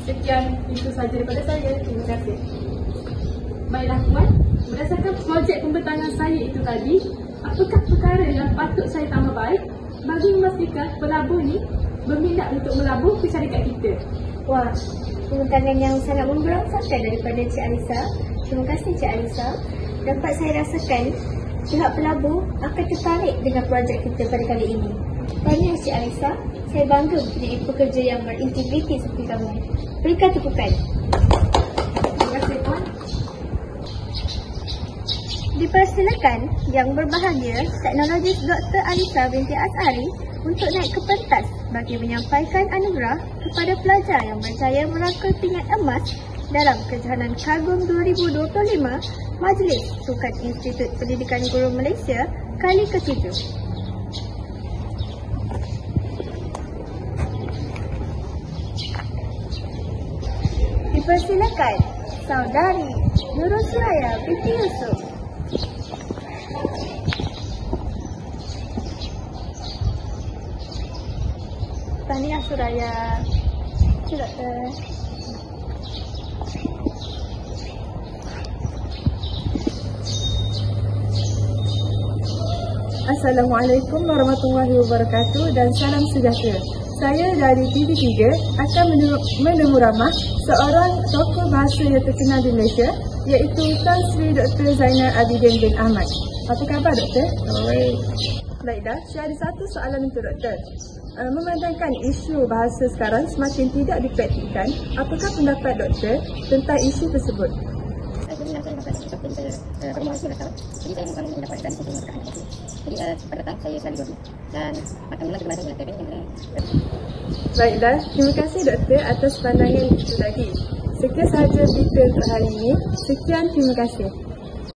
Sekian itu sahaja daripada saya. Terima kasih. Baiklah Puan, berdasarkan projek pembentangan saya itu tadi, apakah perkara yang patut saya tambah baik bagi memastikan pelabur ni berminat untuk melabur ke syarikat kita? Wah, pembentangan yang sangat memberangsakan daripada Cik Alisa. Terima kasih Cik Alisa. Dapat saya rasakan pihak pelabur akan tertarik dengan projek kita pada kali ini. Tahniah Cik Alisa, saya bangga mempunyai pekerja yang berintegriti seperti kamu. Berikan tepukan. Terima kasih Puan. Dipersilakan yang berbahagia Teknologis Dr. Alisa binti Azhari untuk naik ke pentas bagi menyampaikan anugerah kepada pelajar yang berjaya merangkul pingat emas dalam kejohanan Kagum 2025 Majlis Sukan Institut Pendidikan Guru Malaysia kali ke-7. Dipersilakan Saudari Nurul Suraya binti Yusuf. Tahniah Suraya. Doktor. Assalamualaikum warahmatullahi wabarakatuh dan salam sejahtera. Saya dari TV3 akan menemu ramah seorang tokoh bahasa yang terkenal di Malaysia, iaitu Tan Sri Dr. Zainal Abidin bin Ahmad. Apa khabar Doktor? Baik. Baiklah, saya ada satu soalan untuk Doktor. Memandangkan isu bahasa sekarang semakin tidak dipraktikkan, apakah pendapat Doktor tentang isu tersebut? Baiklah, terima kasih Doktor atas pandangan itu tadi. Sekian sahaja berita untuk hari ini. Sekian, terima kasih.